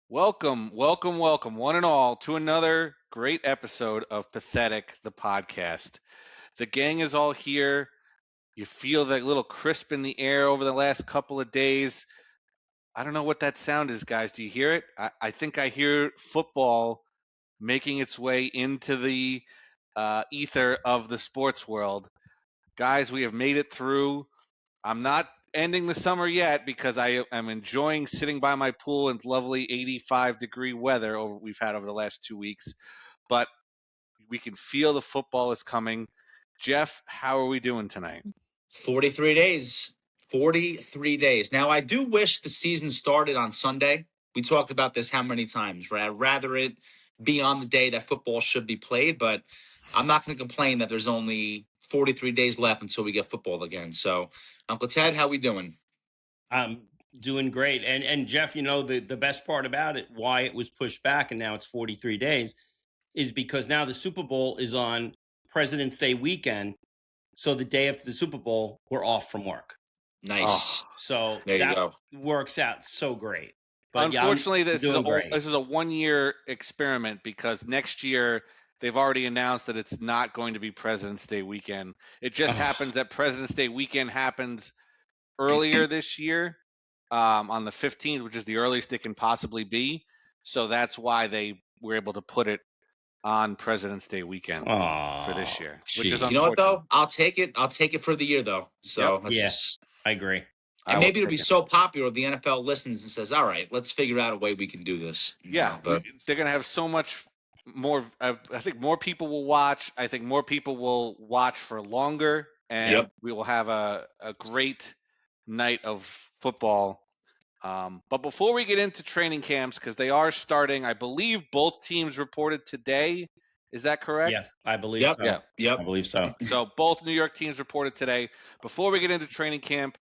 Welcome, welcome, welcome, one and all, to another great episode of Pathetic the Podcast. The gang is all here. You feel that little crisp in the air over the last couple of days. I don't know what that sound is, guys. Do you hear it? I think I hear football making its way into the ether of the sports world. Guys, we have made it through. I'm not ending the summer yet because I am enjoying sitting by my pool in lovely 85-degree weather we've had over the last 2 weeks. But we can feel the football is coming. Jeff, how are we doing tonight? 43 days. 43 days. Now, I do wish the season started on Sunday. We talked about this how many times, right? I'd rather it be on the day that football should be played, but I'm not going to complain that there's only 43 days left until we get football again. So, Uncle Ted, how we doing? I'm doing great. And Jeff, the best part about it, why it was pushed back and now it's 43 days, is because now the Super Bowl is on President's Day weekend. So the day after the Super Bowl, we're off from work. Nice. So There you that go. works out so great. But Unfortunately, this is a 1 year experiment because next year they've already announced that it's not going to be President's Day weekend. It just happens that President's Day weekend happens earlier this year, on the 15th, which is the earliest it can possibly be. So that's why they were able to put it on President's Day weekend for this year, which is geez. unfortunate. You know what, though? I'll take it. I'll take it for the year, though. So, Yeah, I agree. and maybe it'll be so popular the NFL listens and says, all right, let's figure out a way we can do this. Yeah, But they're going to have so much more. I think more people will watch. I think more people will watch for longer, and we will have a great night of football. But before we get into training camps, because they are starting, I believe both teams reported today. Is that correct? Yeah, I believe Yep. so. Yep. I believe so. So both New York teams reported today. Before we get into training camp,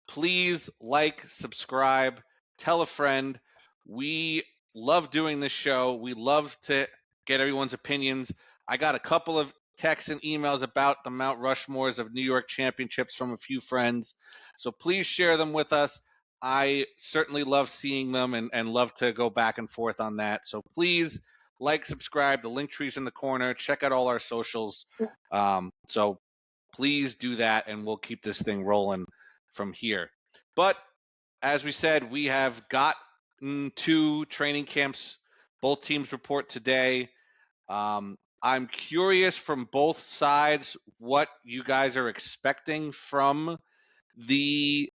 please like, subscribe, tell a friend. We love doing this show. We love to get everyone's opinions. I got a couple of texts and emails about the Mount Rushmores of New York championships from a few friends. So please share them with us. I certainly love seeing them and love to go back and forth on that. So please like, subscribe. The link tree's in the corner. Check out all our socials. So please do that, and we'll keep this thing rolling from here. But as we said, we have gotten 2 training camps. Both teams report today. I'm curious from both sides what you guys are expecting from the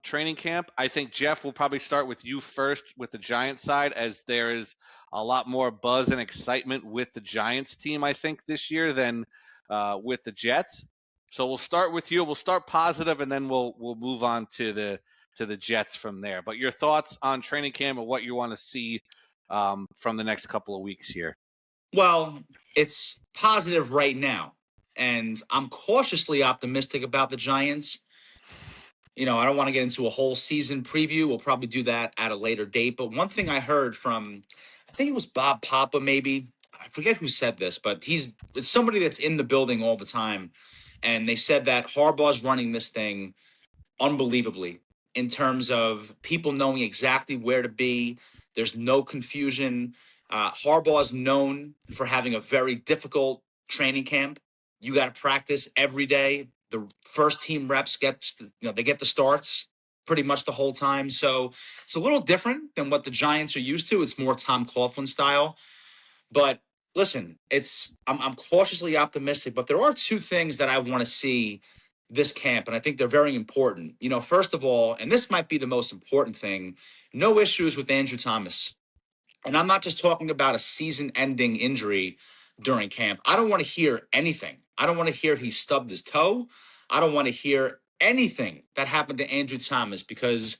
training camp. I think, Jeff, we'll probably start with you first with the Giants side, as there is a lot more buzz and excitement with the Giants team, I think, this year than with the Jets. So we'll start with you. We'll start positive, and then we'll move on to the Jets from there. But your thoughts on training camp and what you want to see from the next couple of weeks here. Well, it's positive right now, and I'm cautiously optimistic about the Giants. I don't want to get into a whole season preview. We'll probably do that at a later date. But one thing I heard from, I think it was Bob Papa, maybe. I forget who said this, but it's somebody that's in the building all the time. And they said that Harbaugh's running this thing unbelievably in terms of people knowing exactly where to be. There's no confusion. Harbaugh is known for having a very difficult training camp. You got to practice every day. The first team reps they get the starts pretty much the whole time. So it's a little different than what the Giants are used to. It's more Tom Coughlin style. But listen, I'm cautiously optimistic. But there are 2 things that I want to see this camp, and I think they're very important. First of all, and this might be the most important thing, no issues with Andrew Thomas. And I'm not just talking about a season-ending injury during camp. I don't want to hear anything. I don't want to hear he stubbed his toe. I don't want to hear anything that happened to Andrew Thomas because,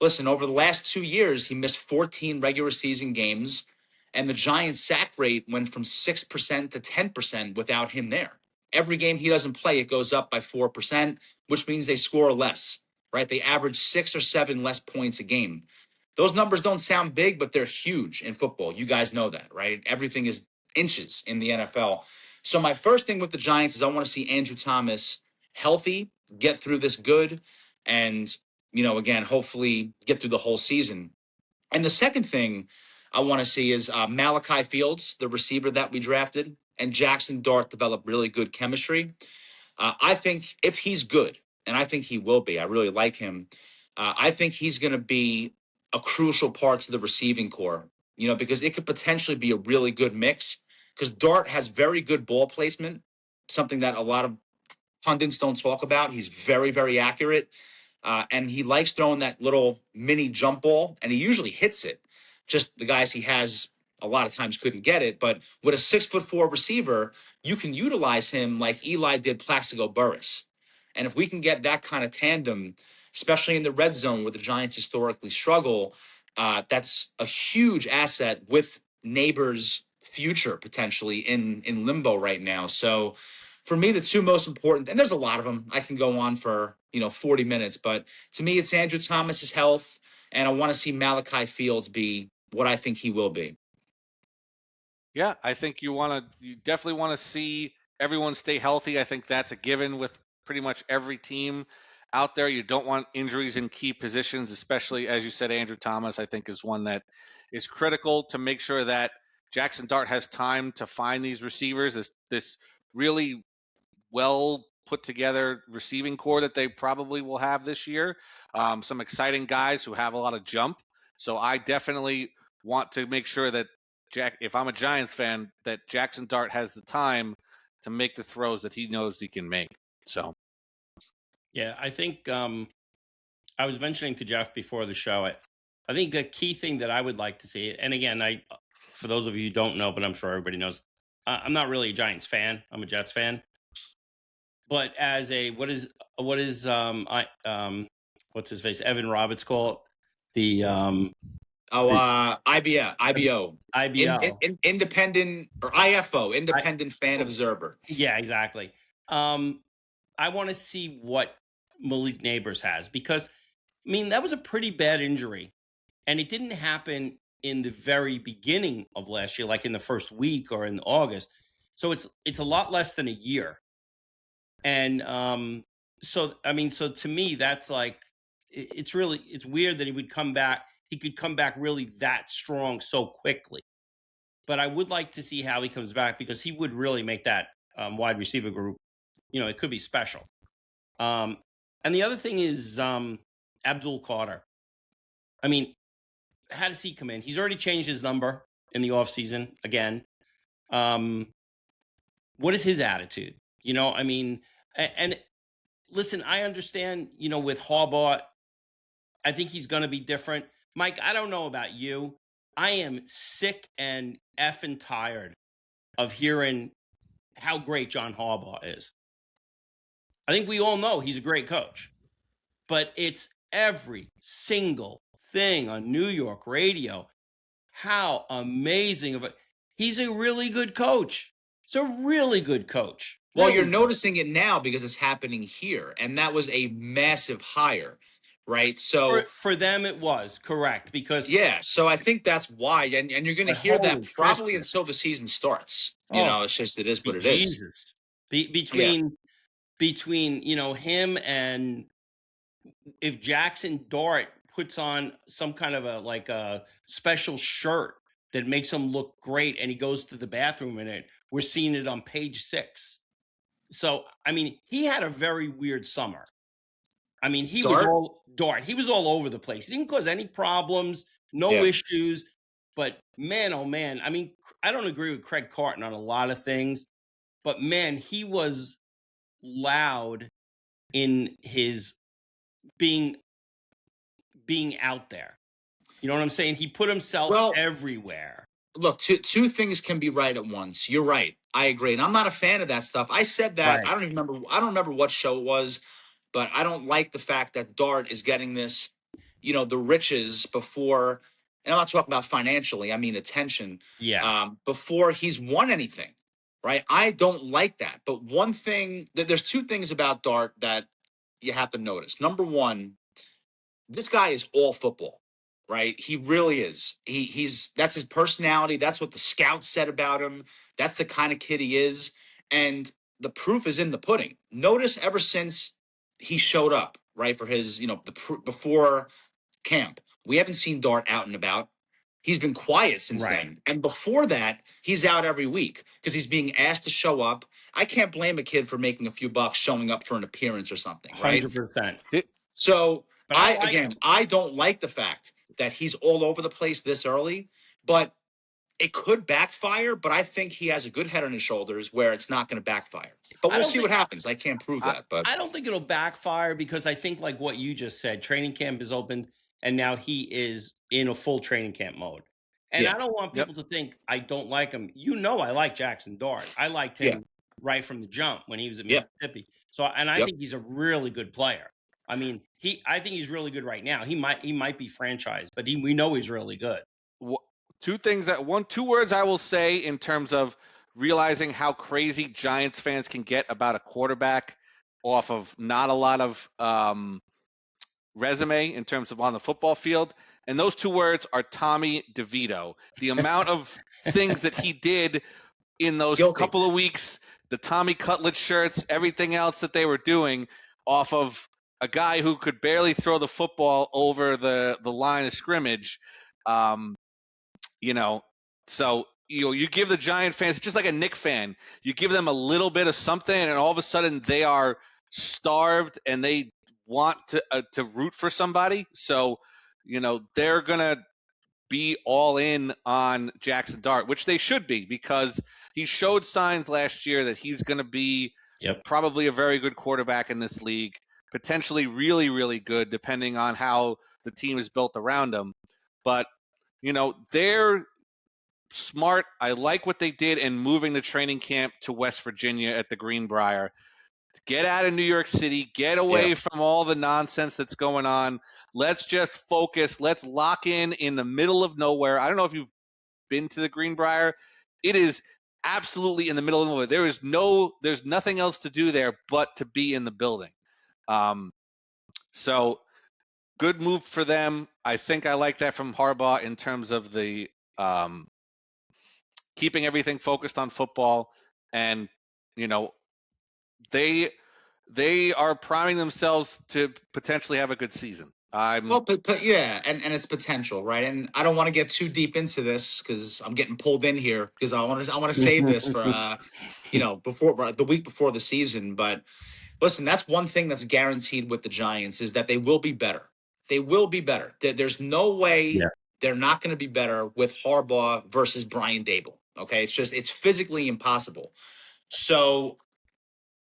listen, over the last 2 years, he missed 14 regular season games, and the Giants' sack rate went from 6% to 10% without him there. Every game he doesn't play, it goes up by 4%, which means they score less, right? They average 6 or 7 less points a game. Those numbers don't sound big, but they're huge in football. You guys know that, right? Everything is inches in the NFL. So my first thing with the Giants is I want to see Andrew Thomas healthy, get through this good, and, again, hopefully get through the whole season. And the second thing I want to see is Malachi Fields, the receiver that we drafted, and Jackson Dart develop really good chemistry. I think if he's good, and I think he will be, I really like him. I think he's going to be a crucial part to the receiving core, because it could potentially be a really good mix. Because Dart has very good ball placement, something that a lot of pundits don't talk about. He's very, very accurate. And he likes throwing that little mini jump ball, and he usually hits it. Just the guys he has a lot of times couldn't get it. But with a 6'4" receiver, you can utilize him like Eli did Plaxico Burress. And if we can get that kind of tandem, especially in the red zone where the Giants historically struggle, that's a huge asset with Neighbors' future potentially in limbo right now. So for me, the two most important, and there's a lot of them. I can go on for 40 minutes, but to me, it's Andrew Thomas's health, and I want to see Malachi Fields be what I think he will be. Yeah, I think you definitely want to see everyone stay healthy. I think that's a given with pretty much every team out there. You don't want injuries in key positions, especially, as you said, Andrew Thomas, I think, is one that is critical to make sure that Jackson Dart has time to find these receivers. This really well put together receiving core that they probably will have this year. Some exciting guys who have a lot of jump. So I definitely want to make sure that if I'm a Giants fan, that Jackson Dart has the time to make the throws that he knows he can make. So, yeah, I think I was mentioning to Jeff before the show. I think a key thing that I would like to see, and again, for those of you who don't know, but I'm sure everybody knows, I'm not really a Giants fan. I'm a Jets fan. But as a what is what's his face, Evan Roberts call it, IBO. Independent or IFO, Independent Fan Observer. Yeah, exactly. I want to see what Malik Neighbors has, because I mean that was a pretty bad injury, and it didn't happen in the very beginning of last year, like in the first week or in August. So it's a lot less than a year. And so to me, that's like, it's weird that he would come back. He could come back really that strong so quickly. But I would like to see how he comes back, because he would really make that wide receiver group, it could be special. And the other thing is Abdul Carter. I mean, how does he come in? He's already changed his number in the offseason again. What is his attitude? I mean, and listen, I understand, with Harbaugh, I think he's going to be different. Mike, I don't know about you. I am sick and effing tired of hearing how great John Harbaugh is. I think we all know he's a great coach, but it's every single thing on New York radio. How amazing of it. He's a really good coach. He's a really good coach. Well, you're noticing it now because it's happening here, and that was a massive hire, right? So for them, it was correct, because so I think that's why, and you're going to hear that probably until the season starts. It's just it is what it is. Between him and if Jackson Dart puts on some kind of a special shirt that makes him look great, and he goes to the bathroom in it, we're seeing it on page 6. So, I mean, he had a very weird summer. I mean, he was all over the place. He didn't cause any problems, no issues. But man, oh man, I mean, I don't agree with Craig Carton on a lot of things, but man, he was loud in his being out there. You know what I'm saying? He put himself everywhere. Look, two things can be right at once. You're right. I agree. And I'm not a fan of that stuff. I said that. Right. I don't remember what show it was, but I don't like the fact that Dart is getting this, the riches before, and I'm not talking about financially, I mean attention. Yeah. Before he's won anything, right? I don't like that. But one thing, there's two things about Dart that you have to notice. Number one, this guy is all football. Right? He really is. That's his personality. That's what the scouts said about him. That's the kind of kid he is. And the proof is in the pudding. Notice ever since he showed up, right, for his, before camp. We haven't seen Dart out and about. He's been quiet since then. And before that, he's out every week because he's being asked to show up. I can't blame a kid for making a few bucks showing up for an appearance or something, right? 100%. So But I don't like the fact that he's all over the place this early, but it could backfire. But I think he has a good head on his shoulders where it's not going to backfire. But we'll see what happens. I can't prove that. But I don't think it'll backfire because I think like what you just said, training camp is opened and now he is in a full training camp mode. And I don't want people to think I don't like him. You know, I like Jackson Dart. I liked him right from the jump when he was at Mississippi. So, and I think he's a really good player. I mean, I think he's really good right now. He might be franchised, but we know he's really good. Two words I will say in terms of realizing how crazy Giants fans can get about a quarterback off of not a lot of resume in terms of on the football field. And those two words are Tommy DeVito. The amount of things that he did in those couple of weeks, the Tommy Cutlet shirts, everything else that they were doing off of a guy who could barely throw the football over the line of scrimmage. So you give the Giant fans, just like a Knick fan, you give them a little bit of something, and all of a sudden they are starved and they want to root for somebody. So, they're gonna be all in on Jackson Dart, which they should be because he showed signs last year that he's gonna be probably a very good quarterback in this league, potentially really, really good, depending on how the team is built around him. But they're smart. I like what they did in moving the training camp to West Virginia at the Greenbrier. Get out of New York City. Get away from all the nonsense that's going on. Let's just focus. Let's lock in the middle of nowhere. I don't know if you've been to the Greenbrier. It is absolutely in the middle of nowhere. There's nothing else to do there but to be in the building. So good move for them. I think I like that from Harbaugh in terms of the keeping everything focused on football, and they are priming themselves to potentially have a good season. and it's potential, right? And I don't want to get too deep into this because I'm getting pulled in here because I want to save this for before the week before the season. But listen, that's one thing that's guaranteed with the Giants is that they will be better. They will be better. There's no way they're not going to be better with Harbaugh versus Brian Daboll. Okay, it's physically impossible. So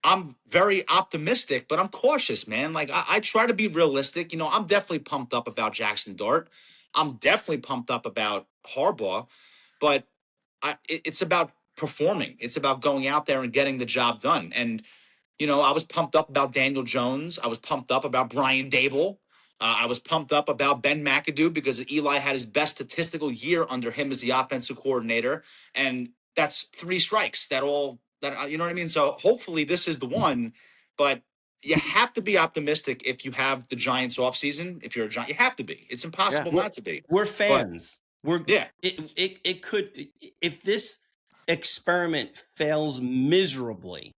I'm very optimistic, but I'm cautious, man. Like I try to be realistic. I'm definitely pumped up about Jackson Dart. I'm definitely pumped up about Harbaugh, but it's about performing. It's about going out there and getting the job done. And I was pumped up about Daniel Jones. I was pumped up about Brian Daboll. I was pumped up about Ben McAdoo because Eli had his best statistical year under him as the offensive coordinator. And that's 3 strikes. You know what I mean? So hopefully this is the one. But you have to be optimistic if you have the Giants offseason. If you're a Giant, you have to be. It's impossible not to be. We're fans. It could, if this experiment fails miserably,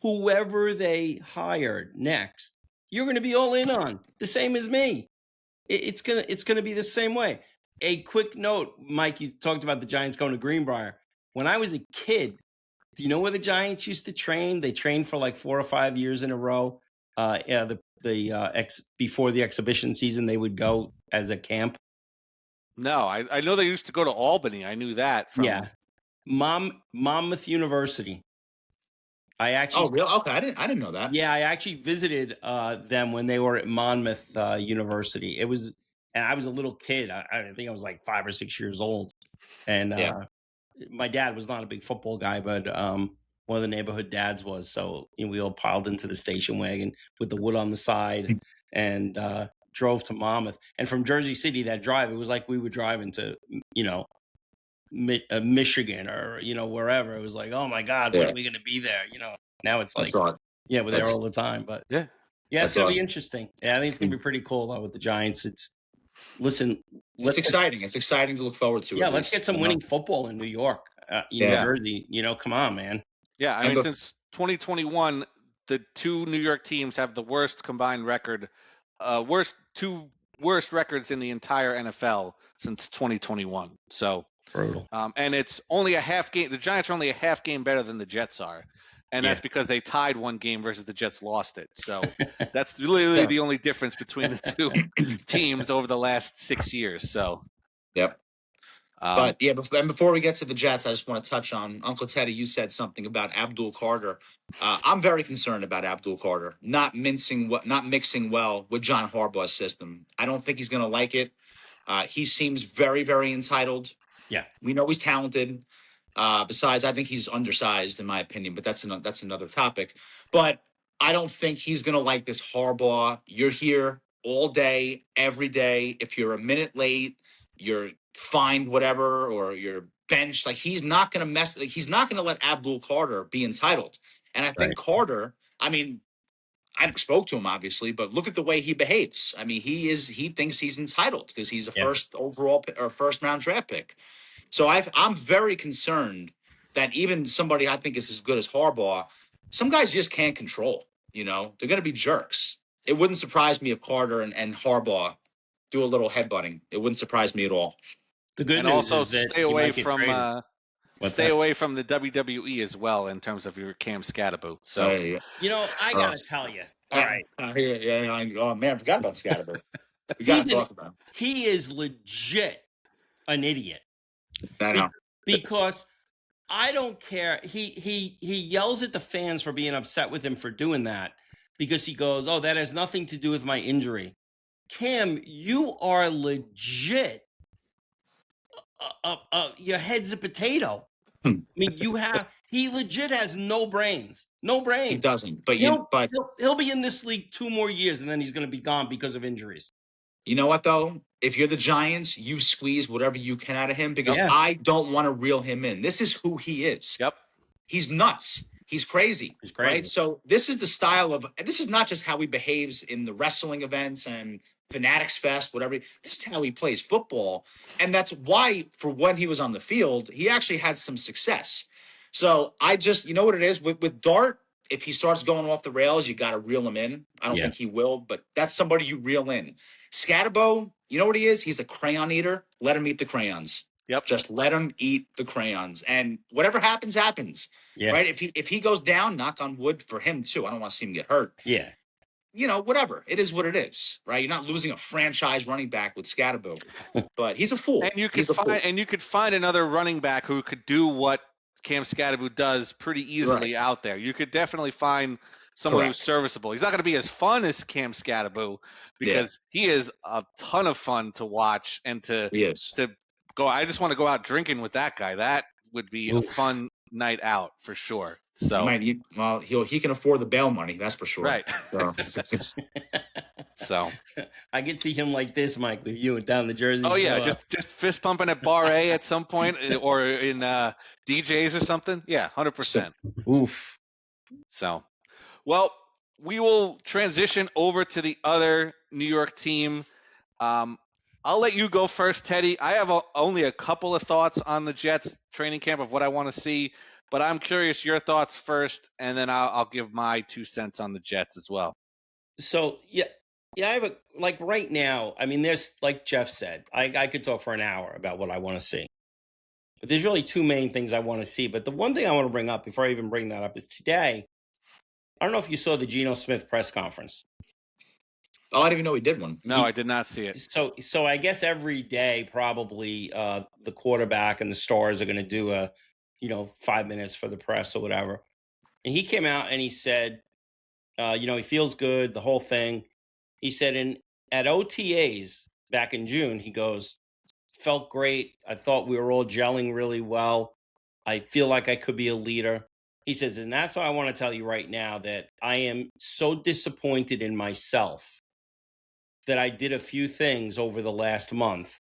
whoever they hired next, you're going to be all in on the same as me. It's gonna be the same way. A quick note, Mike, you talked about the Giants going to Greenbrier. When I was a kid, do you know where the Giants used to train? They trained for like 4 or 5 years in a row. Before the exhibition season, they would go as a camp. No, I know they used to go to Albany. I knew that from Monmouth University. I actually. Oh, really? Okay, I didn't know that. Yeah, I actually visited them when they were at Monmouth University. And I was a little kid. I think I was like 5 or 6 years old. And my dad was not a big football guy, but one of the neighborhood dads was. So we all piled into the station wagon with the wood on the side and drove to Monmouth. And from Jersey City, that drive, it was like we were driving to, Michigan or wherever. It was like, oh my God, when are we going to be there? Now it's like, we're there all the time. But it's gonna be interesting. Yeah, I think it's gonna be pretty cool though with the Giants. It's exciting. It's exciting to look forward to. Yeah, let's get some winning football in New York, New Jersey. Come on, man. Yeah, I mean, since 2021, the 2 New York teams have the worst combined record, worst 2 worst records in the entire NFL since 2021. So Brutal. and it's only a half game. The Giants are only a half game better than the Jets are, and that's because they tied one game versus the Jets lost it. So that's literally the only difference between the two teams over the last 6 years. So, Yep. But yeah, before we get to the Jets, I just want to touch on Uncle Teddy. You said something about Abdul Carter. I'm very concerned about Abdul Carter not mixing well with John Harbaugh's system. I don't think he's going to like it. He seems very, very entitled. Yeah, we know he's talented. Besides, I think he's undersized in my opinion, but that's another topic. But I don't think he's going to like this Harbaugh. You're here all day, every day. If you're a minute late, you're fined whatever, or you're benched. Like he's not going to mess. Like, he's not going to let Abdul Carter be entitled. And I think Carter. I mean, I spoke to him obviously, but look at the way he behaves. I mean, he thinks he's entitled because he's a first overall or first round draft pick. So I'm very concerned that even somebody I think is as good as Harbaugh, some guys just can't control. You know, they're going to be jerks. It wouldn't surprise me if Carter and Harbaugh do a little headbutting. It wouldn't surprise me at all. The good and news also is that stay he away might get from traded. away from the WWE as well in terms of your Cam Scatterbo. So You know, I gotta tell you. All right. Oh man, I forgot about Scatterbo. We got to talk about him. He is legit an idiot. I know. Because I don't care. He yells at the fans for being upset with him for doing that because he goes, "Oh, that has nothing to do with my injury." Cam, you are legit. Your head's a potato. I mean, he legit has no brains. No brains. He doesn't. But he'll be in this league 2 more years and then he's going to be gone because of injuries. You know what, though? If you're the Giants, you squeeze whatever you can out of him because I don't want to reel him in. This is who he is. Yep. He's nuts. He's crazy. He's crazy. Right? So this is the style of – this is not just how he behaves in the wrestling events and Fanatics Fest, whatever. This is how he plays football. And that's why, for when he was on the field, he actually had some success. So I just – you know what it is? With Dart, if he starts going off the rails, you got to reel him in. I don't think he will, but that's somebody you reel in. Scatterbo, you know what he is? He's a crayon eater. Let him eat the crayons. Yep. Just let him eat the crayons. And whatever happens, happens. Yeah. Right? If he goes down, knock on wood for him too. I don't want to see him get hurt. Yeah. You know, whatever. It is what it is. Right? You're not losing a franchise running back with Scatterbo. But he's a fool. And you could find another running back who could do what Cam Scatterbo does pretty easily out there. You could definitely find someone who's serviceable. He's not going to be as fun as Cam Scatterbo because he is a ton of fun to watch and to go. I just want to go out drinking with that guy. That would be a fun night out for sure. So he can afford the bail money. That's for sure. Right. So I could see him like this, Mike, with you down the Jersey. Oh yeah, just fist pumping at Bar A at some point, or in DJs or something. Yeah, 100%. Oof. So, well, we will transition over to the other New York team. I'll let you go first, Teddy. I have only a couple of thoughts on the Jets training camp of what I want to see, but I'm curious your thoughts first, and then I'll give my 2 cents on the Jets as well. So I have right now. I mean, there's like Jeff said, I could talk for an hour about what I want to see, but there's really 2 main things I want to see. But the one thing I want to bring up before I even bring that up is today. I don't know if you saw the Geno Smith press conference. Oh, I didn't even know he did one. No, I did not see it. So I guess every day probably the quarterback and the stars are going to do 5 minutes for the press or whatever. And he came out and he said, he feels good, the whole thing. He said at OTAs back in June, he goes, felt great. I thought we were all gelling really well. I feel like I could be a leader. He says, and that's why I want to tell you right now that I am so disappointed in myself that I did a few things over the last month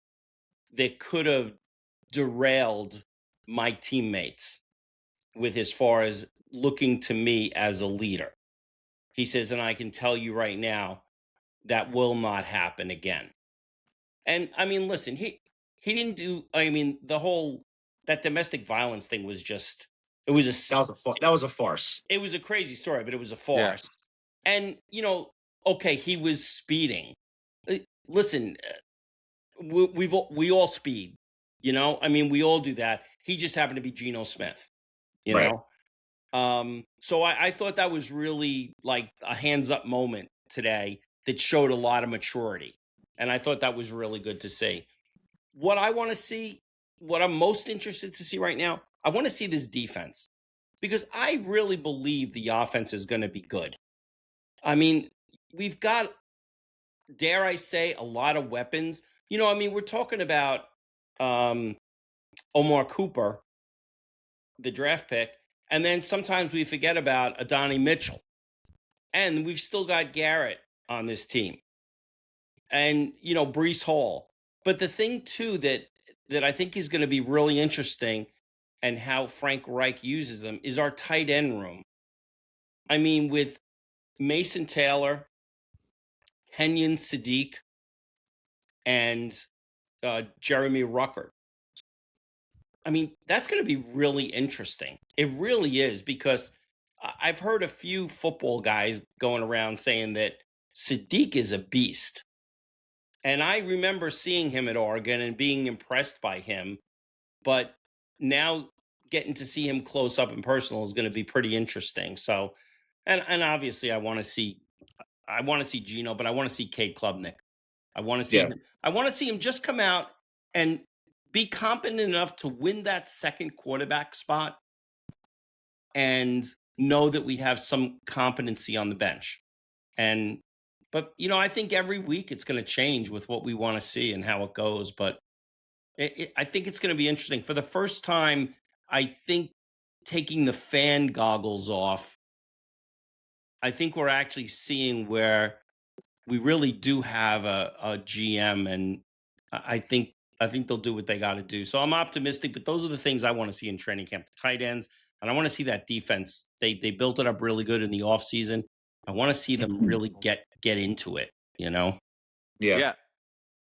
that could have derailed my teammates with as far as looking to me as a leader. He says, and I can tell you right now, that will not happen again. And I mean, listen, he didn't do, that domestic violence thing was just, that was a farce. It was a crazy story, but it was a farce. Yeah. And, okay, he was speeding. listen, we all speed, you know. I mean, we all do that. He just happened to be Geno Smith, you Right. know. So I thought that was really like a hands up moment today that showed a lot of maturity, and I thought that was really good to see. What I want to see, what I'm most interested to see right now, I want to see this defense because I really believe the offense is going to be good. I mean, we've got, dare I say, a lot of weapons. You know, I mean, we're talking about Omar Cooper, the draft pick, and then sometimes we forget about Adonai Mitchell. And we've still got Garrett on this team. And, you know, Breece Hall. But the thing, too, that I think is going to be really interesting and how Frank Reich uses them is our tight end room. I mean, with Mason Taylor, Kenyon Sadiq, and Jeremy Ruckert. I mean, that's going to be really interesting. It really is, because I've heard a few football guys going around saying that Sadiq is a beast. And I remember seeing him at Oregon and being impressed by him. But now getting to see him close up and personal is going to be pretty interesting. So, and obviously I want to see Geno, but I want to see Cade Klubnik. I want to see I want to see him just come out and be competent enough to win that second quarterback spot and know that we have some competency on the bench. But you know, I think every week it's going to change with what we want to see and how it goes. But I think it's going to be interesting. For the first time, I think taking the fan goggles off, I think we're actually seeing where we really do have a GM, and I think they'll do what they got to do. So I'm optimistic, but those are the things I want to see in training camp: the tight ends, and I want to see that defense. They built it up really good in the offseason. I want to see them really get into it. You know? Yeah.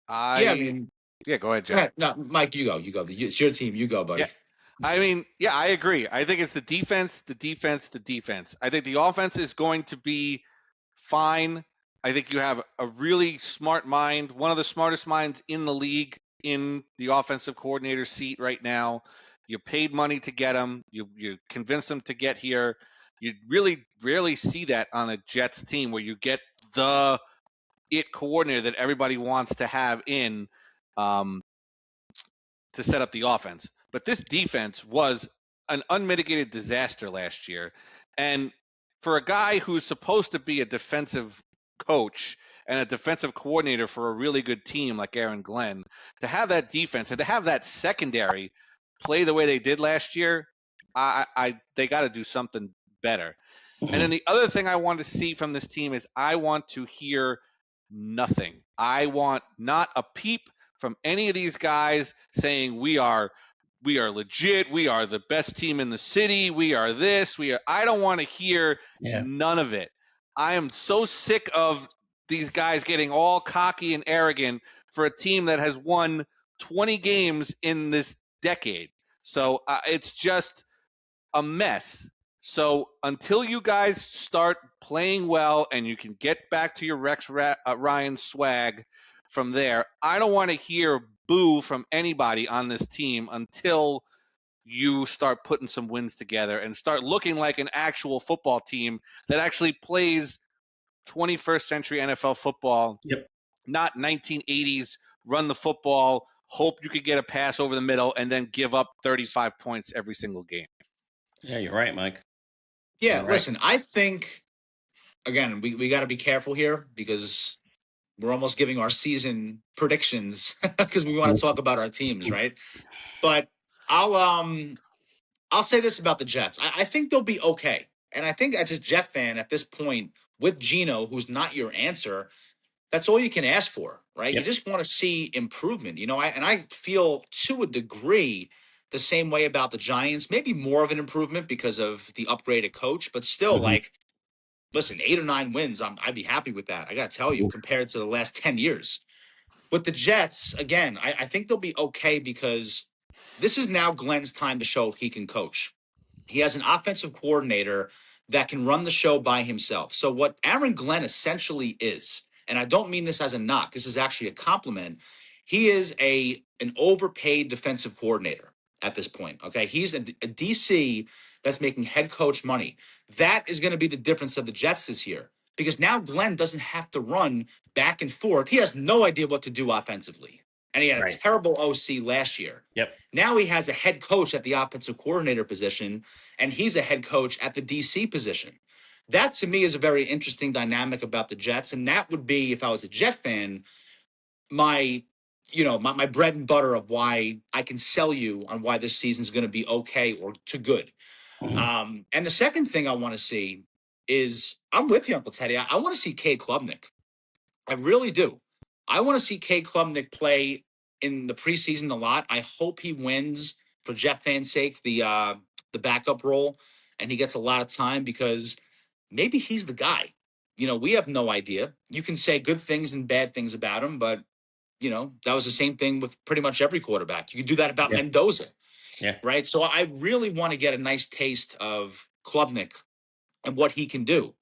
I mean, yeah. Go ahead, Jeff. No, Mike, you go. It's your team. You go, buddy. Yeah. I mean, yeah, I agree. I think it's the defense. I think the offense is going to be fine. I think you have a really smart mind, one of the smartest minds in the league in the offensive coordinator seat right now. You paid money to get him. You convinced them to get here. You really rarely see that on a Jets team where you get the it coordinator that everybody wants to have in to set up the offense. But this defense was an unmitigated disaster last year. And for a guy who's supposed to be a defensive coach and a defensive coordinator for a really good team like Aaron Glenn, to have that defense and to have that secondary play the way they did last year, they got to do something better. And then the other thing I want to see from this team is I want to hear nothing. I want not a peep from any of these guys saying we are legit, we are the best team in the city, we are this, we are. I don't want to hear none of it. I am so sick of these guys getting all cocky and arrogant for a team that has won 20 games in this decade. So it's just a mess. So until you guys start playing well and you can get back to your Rex Ryan swag from there, I don't want to hear boo from anybody on this team until you start putting some wins together and start looking like an actual football team that actually plays 21st century NFL football, not 1980s run the football, hope you could get a pass over the middle, and then give up 35 points every single game. Yeah, you're right, Mike. Yeah, listen, I think, again, we got to be careful here because we're almost giving our season predictions because we want to talk about our teams, right? But I'll say this about the Jets. I think they'll be okay. And I think as a Jet fan at this point, with Geno, who's not your answer, that's all you can ask for, right? You just want to see improvement. You know, I feel to a degree the same way about the Giants, maybe more of an improvement because of the upgraded coach, but still, like, listen, 8 or 9 wins, I'd be happy with that. I got to tell you, compared to the last 10 years. With the Jets, again, I think they'll be okay because this is now Glenn's time to show if he can coach. He has an offensive coordinator that can run the show by himself. So what Aaron Glenn essentially is and I don't mean this as a knock, this is actually a compliment. He is an overpaid defensive coordinator at this point. Okay. He's a DC that's making head coach money. That is going to be the difference of the Jets this year, because now Glenn doesn't have to run back and forth. He has no idea what to do offensively. And he had a terrible OC last year. Yep. Now he has a head coach at the offensive coordinator position, and he's a head coach at the DC position. That, to me, is a very interesting dynamic about the Jets. And that would be, if I was a Jet fan, my bread and butter of why I can sell you on why this season's going to be okay or to good. And the second thing I want to see is, I'm with you, Uncle Teddy. I want to see Cade Klubnik. I really do. I want to see Cade Klubnik play in the preseason a lot. I hope he wins, for Jeff fans' sake, the backup role, and he gets a lot of time, because maybe he's the guy. We have no idea. You can say good things and bad things about him, but that was the same thing with pretty much every quarterback. You can do that about Mendoza. Yeah. Right. So I really want to get a nice taste of Klubnik and what he can do.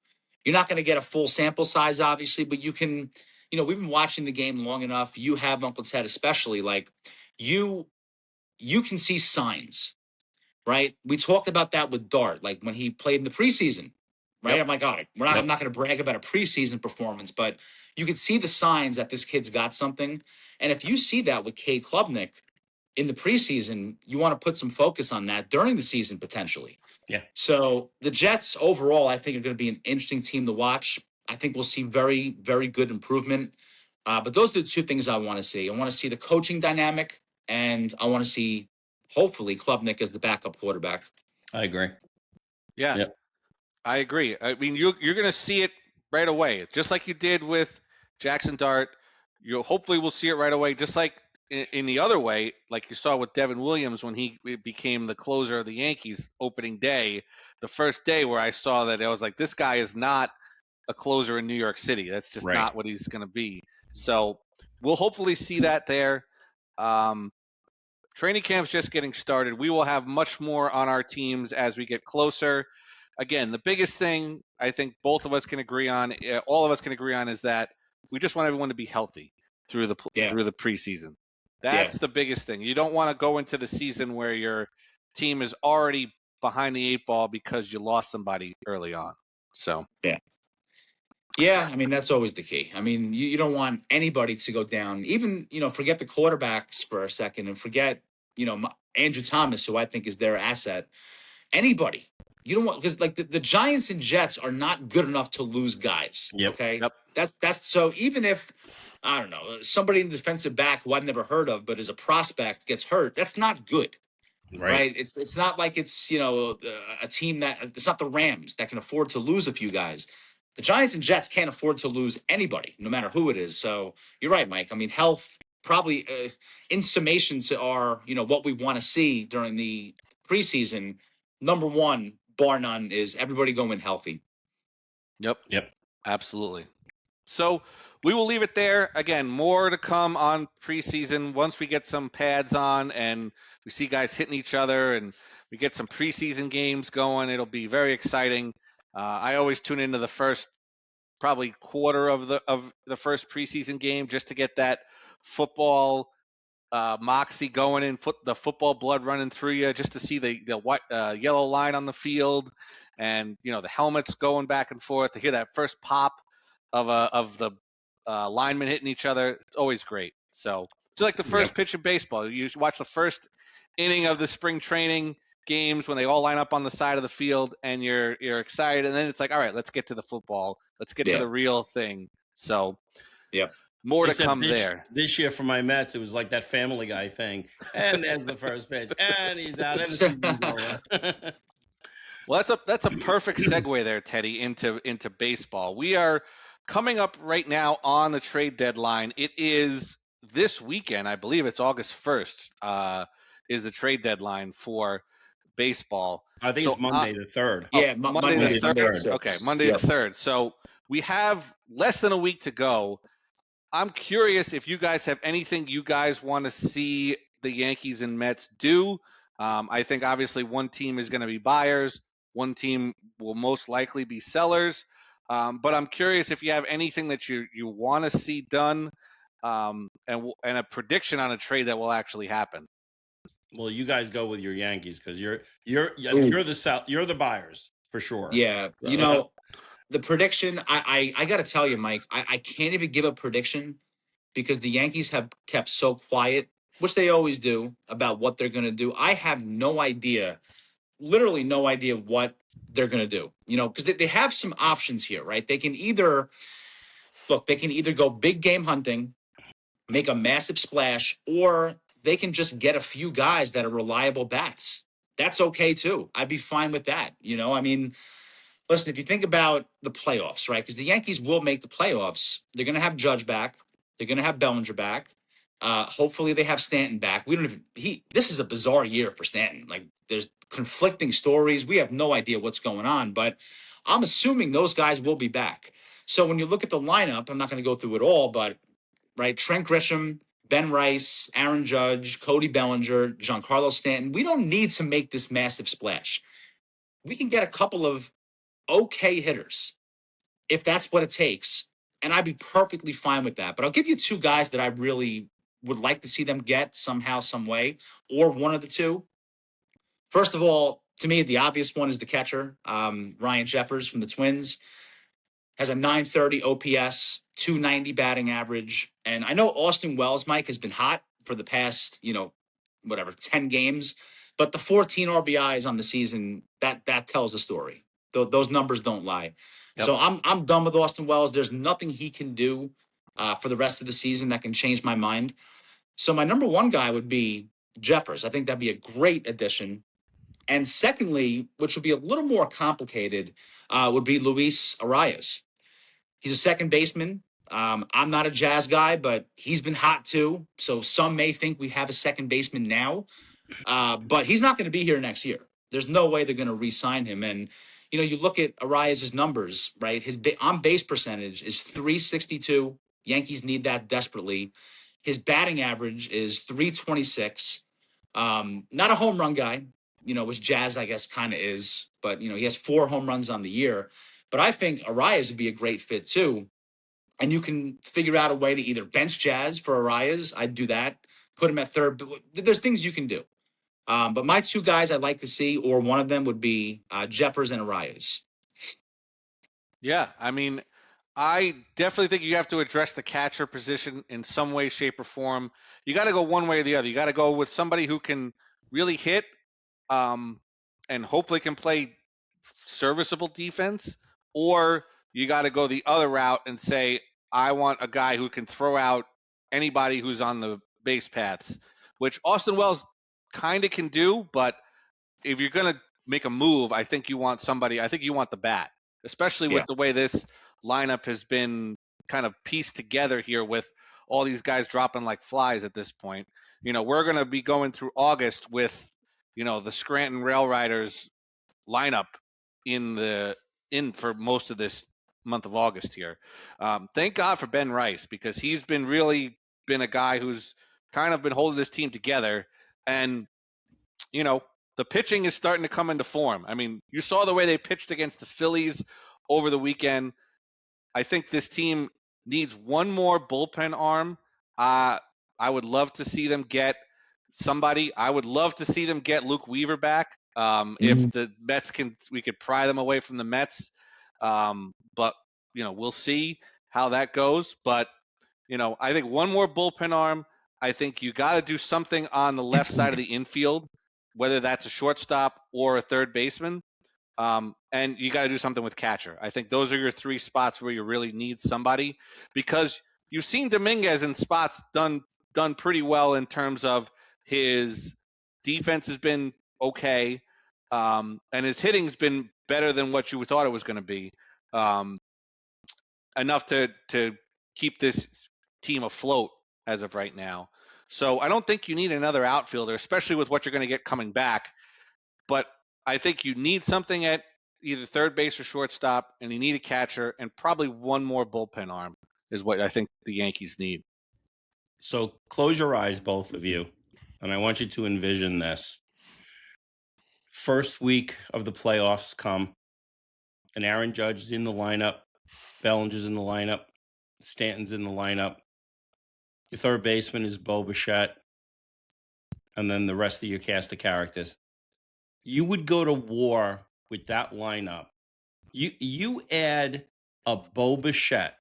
You're not going to get a full sample size, obviously, but you can, we've been watching the game long enough. You have, Uncle Ted, especially, like you can see signs, right? We talked about that with Dart, like when he played in the preseason, right? I'm like, all right, I'm not going to brag about a preseason performance, but you can see the signs that this kid's got something. And if you see that with Cade Klubnik in the preseason, you want to put some focus on that during the season, potentially. Yeah. So the Jets overall, I think, are going to be an interesting team to watch. I think we'll see very, very good improvement. But those are the two things I want to see. I want to see the coaching dynamic, and I want to see, hopefully, Klubnik as the backup quarterback. I agree. Yeah, yep. I agree. I mean, you're going to see it right away, just like you did with Jackson Dart. You hopefully will see it right away, just like in the other way, like you saw with Devin Williams when he became the closer of the Yankees opening day. The first day where I saw that, I was like, this guy is not a closer in New York City. That's just not what he's going to be. So we'll hopefully see that there. Training camp's just getting started. We will have much more on our teams as we get closer. Again, the biggest thing I think both of us can agree on, all of us can agree on, is that we just want everyone to be healthy through the preseason. That's the biggest thing. You don't want to go into the season where your team is already behind the eight ball because you lost somebody early on. So yeah, I mean, that's always the key. I mean, you don't want anybody to go down. Even, forget the quarterbacks for a second and forget, Andrew Thomas, who I think is their asset. Anybody. You don't want, because like the Giants and Jets are not good enough to lose guys. Yep. Okay. Yep. That's so even if, I don't know, somebody in the defensive back who I've never heard of, but is a prospect, gets hurt, that's not good. Right. It's not like it's, a team it's not the Rams that can afford to lose a few guys. The Giants and Jets can't afford to lose anybody, no matter who it is. So you're right, Mike. I mean, health probably in summation to our, what we want to see during the preseason. Number one, bar none, is everybody going healthy. Yep. Absolutely. So we will leave it there. Again, more to come on preseason once we get some pads on and we see guys hitting each other and we get some preseason games going. It'll be very exciting. I always tune into the first probably quarter of the first preseason game just to get that football moxie going in, the football blood running through you, just to see the white yellow line on the field and the helmets going back and forth, to hear that first pop of the linemen hitting each other. It's always great. So just like the first pitch of baseball, you watch the first inning of the spring training games when they all line up on the side of the field and you're excited, and then it's like, all right, let's get to the football, let's get to the real thing. So more to come there. This year for my Mets, it was like that Family Guy thing, and there's the first pitch, and he's out, and the season's over. Well, that's a perfect segue there, Teddy, into baseball. We are coming up right now on the trade deadline. It is this weekend, I believe it's August 1st, is the trade deadline for baseball. I think it's Monday the 3rd. Yeah, Monday the 3rd. Okay, Monday the 3rd. So we have less than a week to go. I'm curious if you guys have anything you guys want to see the Yankees and Mets do. I think obviously one team is going to be buyers. One team will most likely be sellers. But I'm curious if you have anything that you want to see done, and a prediction on a trade that will actually happen. Well, you guys go with your Yankees because you're Ooh. the buyers for sure. Yeah, you know, the prediction, I got to tell you, Mike, I can't even give a prediction because the Yankees have kept so quiet, which they always do, about what they're going to do. I have no idea, literally no idea what they're going to do, you know, because they have some options here, right? They can either, look, they can either go big game hunting, make a massive splash, or they can just get a few guys that are reliable bats. That's okay too. I'd be fine with that. You know, I mean, listen, if you think about the playoffs, right? Because the Yankees will make the playoffs. They're going to have Judge back. They're going to have Bellinger back. Hopefully, they have Stanton back. We don't even. This is a bizarre year for Stanton. Like, there's conflicting stories. We have no idea what's going on, but I'm assuming those guys will be back. So when you look at the lineup, I'm not going to go through it all, but right, Trent Grisham, Ben Rice, Aaron Judge, Cody Bellinger, Giancarlo Stanton. We don't need to make this massive splash. We can get a couple of okay hitters if that's what it takes. And I'd be perfectly fine with that. But I'll give you two guys that I really would like to see them get somehow, some way, or one of the two. First of all, to me, the obvious one is the catcher, Ryan Jeffers from the Twins. Has a 930 OPS, 290 batting average. And I know Austin Wells, Mike, has been hot for the past, 10 games. But the 14 RBIs on the season, that tells a story. Those numbers don't lie. Yep. So I'm done with Austin Wells. There's nothing he can do for the rest of the season that can change my mind. So my number one guy would be Jeffers. I think that'd be a great addition. And secondly, which would be a little more complicated, would be Luis Arias. He's a second baseman. I'm not a Jazz guy, but he's been hot too. So some may think we have a second baseman now, but he's not going to be here next year. There's no way they're going to re-sign him. And you look at Arias' numbers, right? His on-base percentage is 362. Yankees need that desperately. His batting average is 326. Not a home run guy, which Jazz, I guess, kind of is. But, he has 4 home runs on the year. But I think Arias would be a great fit, too. And you can figure out a way to either bench Jazz for Arias. I'd do that. Put him at third. But there's things you can do. But my two guys I'd like to see, or one of them, would be Jeffers and Arias. Yeah, I mean, I definitely think you have to address the catcher position in some way, shape, or form. You got to go one way or the other. You got to go with somebody who can really hit, and hopefully can play serviceable defense, or you got to go the other route and say, I want a guy who can throw out anybody who's on the base paths, which Austin Wells kind of can do. But if you're going to make a move, I think you want the bat, especially with the way this lineup has been kind of pieced together here with all these guys dropping like flies at this point. We're going to be going through August with, the Scranton Rail Riders lineup in for most of this month of August here. Thank God for Ben Rice, because he's really been a guy who's kind of been holding this team together. And, the pitching is starting to come into form. I mean, you saw the way they pitched against the Phillies over the weekend. I think this team needs one more bullpen arm. I would love to see them get somebody. I would love to see them get Luke Weaver back. If the Mets we could pry them away from the Mets. But, we'll see how that goes. But, I think one more bullpen arm. I think you got to do something on the left side of the infield, whether that's a shortstop or a third baseman. And you got to do something with catcher. I think those are your 3 spots where you really need somebody, because you've seen Dominguez in spots done pretty well in terms of his defense has been okay, and his hitting's been better than what you thought it was going to be, enough to keep this team afloat as of right now. So I don't think you need another outfielder, especially with what you're going to get coming back. But I think you need something at either third base or shortstop, and you need a catcher, and probably one more bullpen arm is what I think the Yankees need. So close your eyes, both of you, and I want you to envision this. First week of the playoffs come, and Aaron Judge is in the lineup. Bellinger's in the lineup. Stanton's in the lineup. Your third baseman is Bo Bichette. And then the rest of your cast of characters. You would go to war with that lineup. You add a Bo Bichette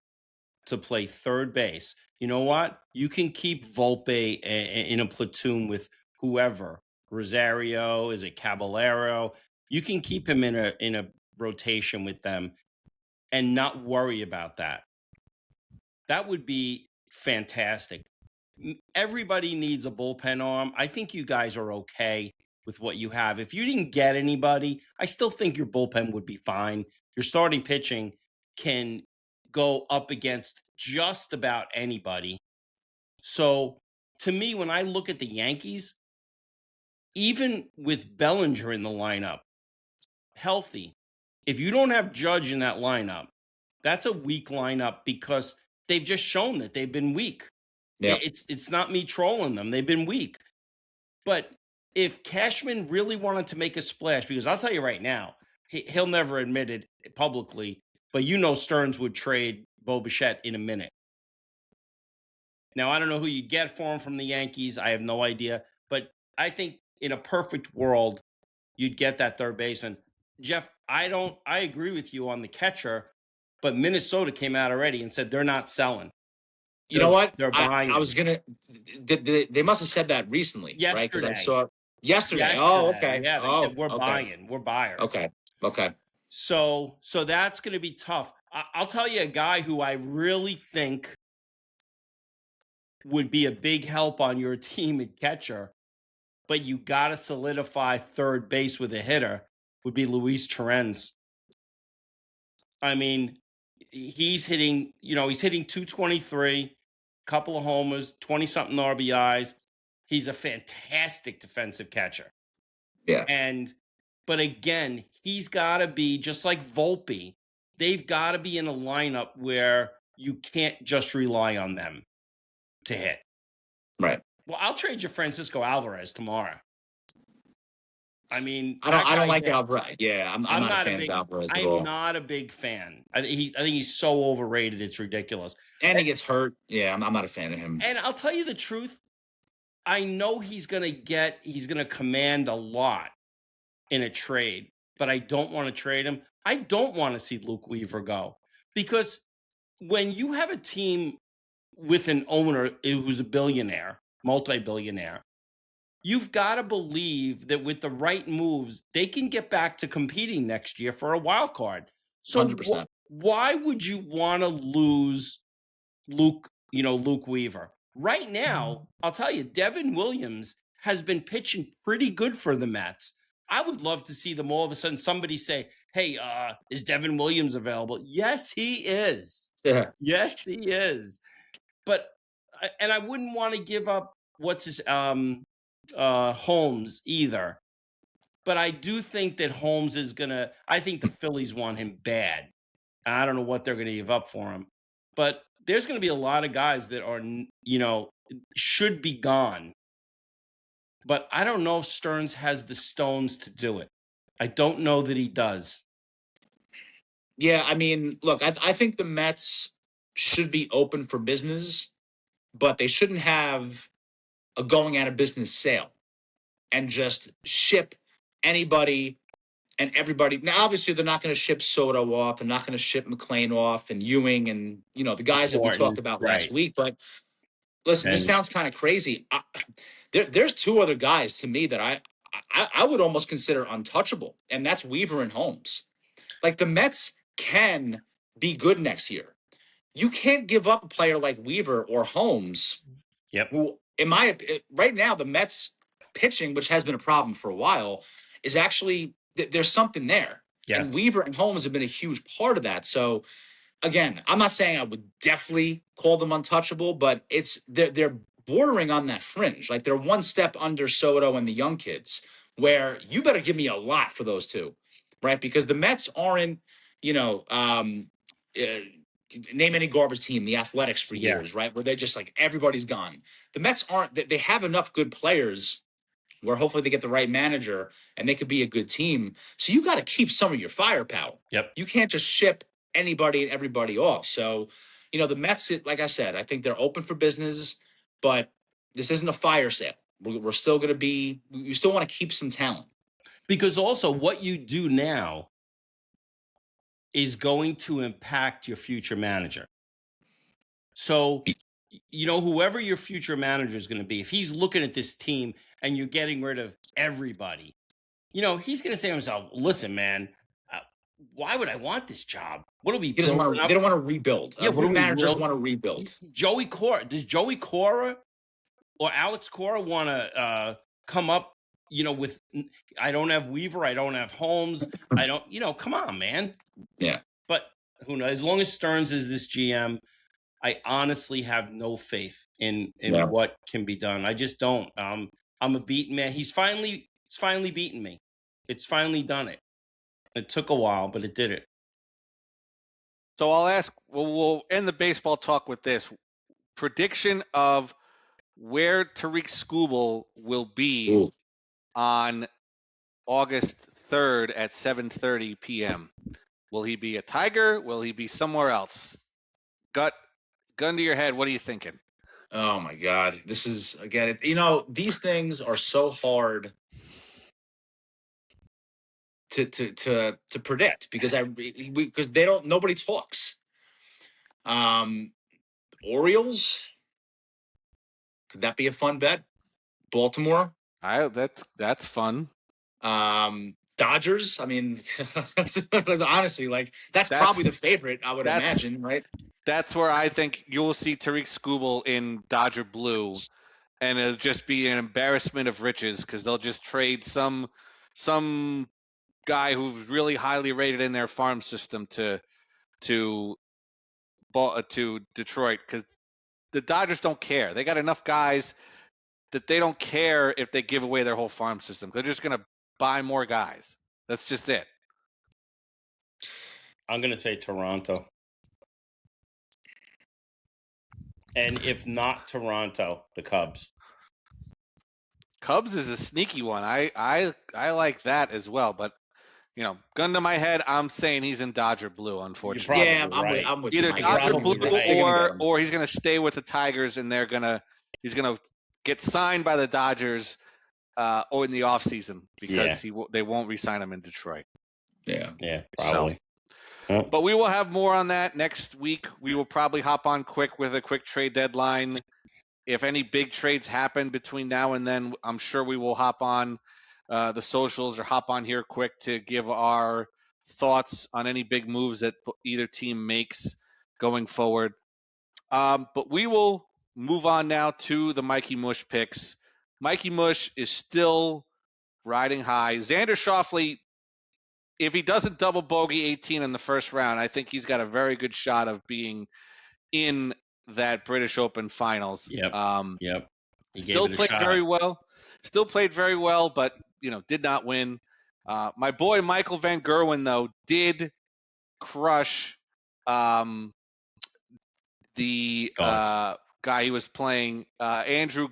to play third base. You know what? You can keep Volpe in a platoon with whoever. Rosario, is it Caballero? You can keep him in a rotation with them and not worry about that. That would be fantastic. Everybody needs a bullpen arm. I think you guys are okay with what you have. If you didn't get anybody, I still think your bullpen would be fine. Your starting pitching can go up against just about anybody. So to me, when I look at the Yankees, even with Bellinger in the lineup, healthy, if you don't have Judge in that lineup, that's a weak lineup because they've just shown that they've been weak. Yeah. It's not me trolling them. They've been weak. But if Cashman really wanted to make a splash, because I'll tell you right now, he'll never admit it publicly, but Stearns would trade Bo Bichette in a minute. Now, I don't know who you get for him from the Yankees. I have no idea. But I think in a perfect world, you'd get that third baseman. Jeff, I agree with you on the catcher, but Minnesota came out already and said they're not selling. You know what? They're buying. I was going to – they must have said that recently, yesterday. Right? Because I saw – yesterday. Oh, okay. Yeah, they said we're buying. We're buyers. Okay. So that's going to be tough. I'll tell you a guy who I really think would be a big help on your team at catcher, but you got to solidify third base with a hitter, would be Luis Torrens. I mean, he's hitting 223, couple of homers, 20-something RBIs. He's a fantastic defensive catcher. Yeah. But again, he's got to be just like Volpe. They've got to be in a lineup where you can't just rely on them to hit. Right. Well, I'll trade you Francisco Alvarez tomorrow. I mean, I don't like Alvarez. Yeah, I'm not a fan of Alvarez at all. I'm not a big fan. I think he's so overrated. It's ridiculous. And he gets hurt. Yeah, I'm not a fan of him. And I'll tell you the truth. I know he's going to command a lot in a trade, but I don't want to trade him. I don't want to see Luke Weaver go, because when you have a team with an owner who's a billionaire, multi-billionaire, you've got to believe that with the right moves, they can get back to competing next year for a wild card. So 100%. Why would you want to lose Luke Weaver? Right now, I'll tell you, Devin Williams has been pitching pretty good for the Mets. I would love to see them all of a sudden somebody say, hey, is Devin Williams available? Yes, he is. Yeah. Yes, he is. But, and I wouldn't want to give up Holmes either. But I do think that Holmes is I think the Phillies want him bad. I don't know what they're going to give up for him. But there's going to be a lot of guys that are, should be gone. But I don't know if Stearns has the stones to do it. I don't know that he does. Yeah, I mean, look, I think the Mets should be open for business, but they shouldn't have a going out of business sale and just ship anybody and everybody. Now, obviously, they're not going to ship Soto off. They're not going to ship McClain off and Ewing and, the guys that we talked about last week. But listen, this sounds kind of crazy. There's two other guys to me that I would almost consider untouchable, and that's Weaver and Holmes. Like, the Mets can be good next year. You can't give up a player like Weaver or Holmes. Yep. Who, right now, the Mets pitching, which has been a problem for a while, is actually there's something there. Yes. And Weaver and Holmes have been a huge part of that. So, again, I'm not saying I would definitely call them untouchable, but they're bordering on that fringe. Like, they're one step under Soto and the young kids, where you better give me a lot for those two, right? Because the Mets aren't, name any garbage team, the Athletics for years, right? Where they're just like, everybody's gone. The Mets aren't. They have enough good players where hopefully they get the right manager and they could be a good team. So you got to keep some of your firepower. Yep. You can't just ship anybody and everybody off. So, the Mets, like I said, I think they're open for business, but this isn't a fire sale. We're still going to be, you still want to keep some talent. Because also what you do now is going to impact your future manager. So, whoever your future manager is going to be, if he's looking at this team and you're getting rid of everybody, he's going to say to himself, listen, man, why would I want this job? What do we? They don't want to rebuild. Yeah, good managers want to rebuild. Joey Cora, does Joey Cora or Alex Cora want to come up? With I don't have Weaver, I don't have Holmes, I don't. Come on, man. Yeah. But who knows? As long as Stearns is this GM, I honestly have no faith in what can be done. I just don't. I'm a beaten man. It's finally beaten me. It's finally done it. It took a while, but it did it. So I'll ask, we'll end the baseball talk with this. Prediction of where Tariq Skubal will be on August 3rd at 7:30 p.m. Will he be a Tiger? Will he be somewhere else? Gun to your head, what are you thinking? Oh, my God. This is, again, these things are so hard to predict because nobody talks. Orioles, could that be a fun bet? Baltimore, that's fun. Dodgers, I mean, honestly, that's probably the favorite, I would imagine, right? That's where I think you'll see Tariq Skubal in Dodger blue, and it'll just be an embarrassment of riches because they'll just trade some guy who's really highly rated in their farm system to Detroit, because the Dodgers don't care. They got enough guys that they don't care if they give away their whole farm system. They're just going to buy more guys. That's just it. I'm going to say Toronto. And if not Toronto, the Cubs. Cubs is a sneaky one. I like that as well, but gun to my head, I'm saying he's in Dodger blue, unfortunately. Yeah, I'm with either you. Dodger blue or he's going to stay with the Tigers, and he's going to get signed by the Dodgers or in the offseason because they won't re-sign him in Detroit. Yeah, probably. But we will have more on that next week. We will probably hop on quick with a quick trade deadline. If any big trades happen between now and then, I'm sure we will hop on the socials or hop on here quick to give our thoughts on any big moves that either team makes going forward. But we will move on now to the Mikey Mush picks. Mikey Mush is still riding high. Xander Schauffele, if he doesn't double bogey 18 in the first round, I think he's got a very good shot of being in that British Open finals. Yep. Still played very well, but did not win. My boy Michael Van Gerwen, though, did crush the guy he was playing, Andrew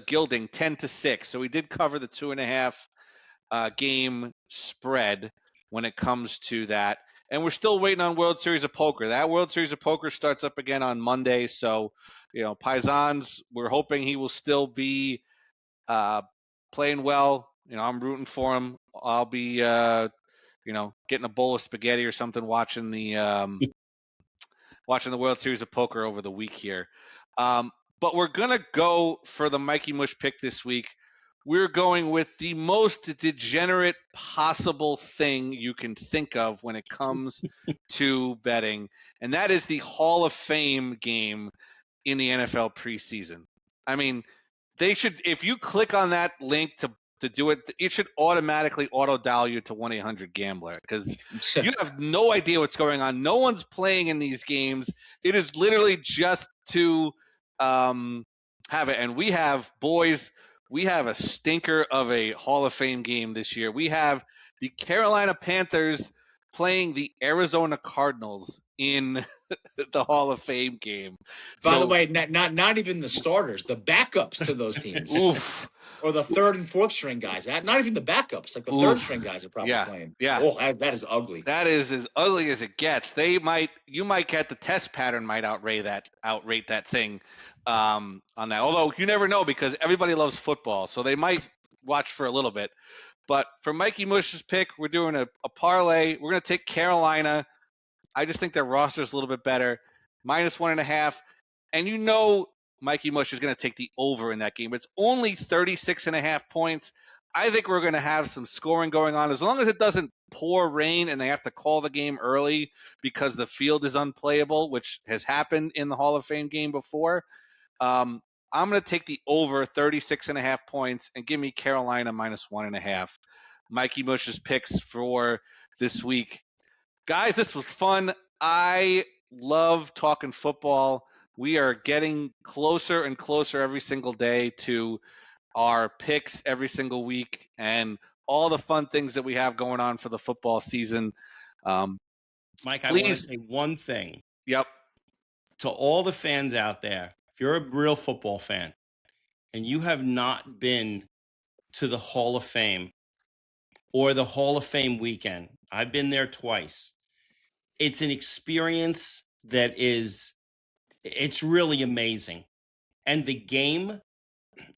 Gilding, 10-6. So he did cover the 2.5 game spread when it comes to that. And we're still waiting on World Series of Poker. That World Series of Poker starts up again on Monday. So, Paisans, we're hoping he will still be playing well. I'm rooting for him. I'll be, getting a bowl of spaghetti or something watching the World Series of Poker over the week here. But we're going to go for the Mikey Mush pick this week. We're going with the most degenerate possible thing you can think of when it comes to betting, and that is the Hall of Fame game in the NFL preseason. I mean, they should, if you click on that link to do it, it should automatically auto-dial you to 1-800-GAMBLER because you have no idea what's going on. No one's playing in these games. It is literally just to have it. And we have a stinker of a Hall of Fame game this year. We have the Carolina Panthers playing the Arizona Cardinals in the Hall of Fame game. By the way, not even the starters, the backups to those teams. Oof. Or the third and fourth string guys. Not even the backups. Like the third string guys are probably playing. Yeah. Oh, that is ugly. That is as ugly as it gets. You might get the test pattern might outrate that thing on that. Although you never know because everybody loves football, so they might watch for a little bit. But for Mikey Mush's pick, we're doing a parlay. We're going to take Carolina. I just think their roster is a little bit better. -1.5. And Mikey Mush is going to take the over in that game. It's only 36.5 points. I think we're going to have some scoring going on as long as it doesn't pour rain and they have to call the game early because the field is unplayable, which has happened in the Hall of Fame game before. I'm going to take the over 36.5 points and give me Carolina -1.5. Mikey Mush's picks for this week. Guys, this was fun. I love talking football. We are getting closer and closer every single day to our picks every single week and all the fun things that we have going on for the football season. Mike, I want to say one thing. Yep. To all the fans out there, if you're a real football fan and you have not been to the Hall of Fame or the Hall of Fame weekend, I've been there twice. It's an experience that it's really amazing. And the game,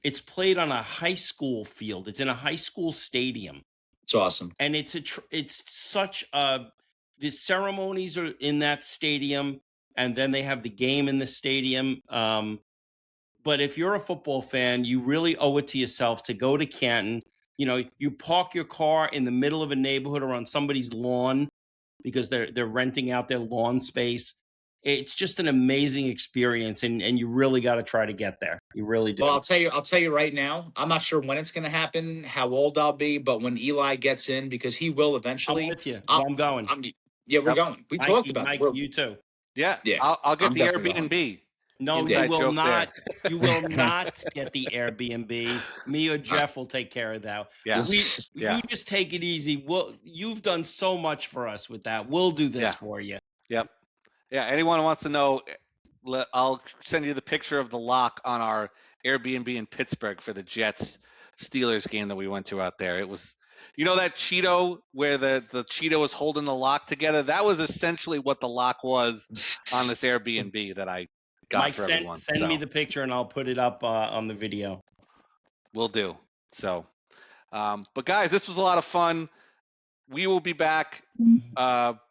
it's played on a high school field. It's in a high school stadium. It's awesome. And the ceremonies are in that stadium, and then they have the game in the stadium. But if you're a football fan, you really owe it to yourself to go to Canton. You park your car in the middle of a neighborhood or on somebody's lawn because they're renting out their lawn space. It's just an amazing experience, and you really got to try to get there. You really do. Well, I'll tell you right now, I'm not sure when it's going to happen, how old I'll be, but when Eli gets in, because he will eventually. I'm with you. I'm going. We're going. We talked about Mike, it. you too. Yeah. I'll get the Airbnb. No, you will not. You will not get the Airbnb. Me or Jeff will take care of that. Yeah. You just take it easy. You've done so much for us with that. We'll do this for you. Yep. Yeah. Anyone who wants to know, I'll send you the picture of the lock on our Airbnb in Pittsburgh for the Jets-Steelers game that we went to out there. It was, that Cheeto where the Cheeto was holding the lock together? That was essentially what the lock was on this Airbnb that I got Mike, for everyone. Send me the picture and I'll put it up on the video. Will do. So, but guys, this was a lot of fun. We will be back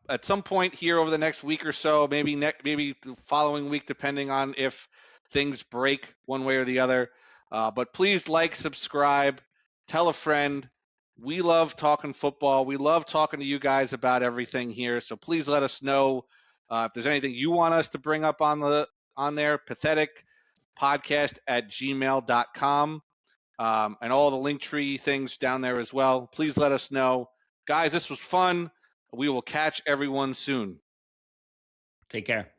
at some point here over the next week or so, maybe the following week, depending on if things break one way or the other. But please subscribe, tell a friend. We love talking football. We love talking to you guys about everything here. So please let us know if there's anything you want us to bring up on there. Patheticpodcast@gmail.com. And all the LinkTr.ee things down there as well. Please let us know. Guys, this was fun. We will catch everyone soon. Take care.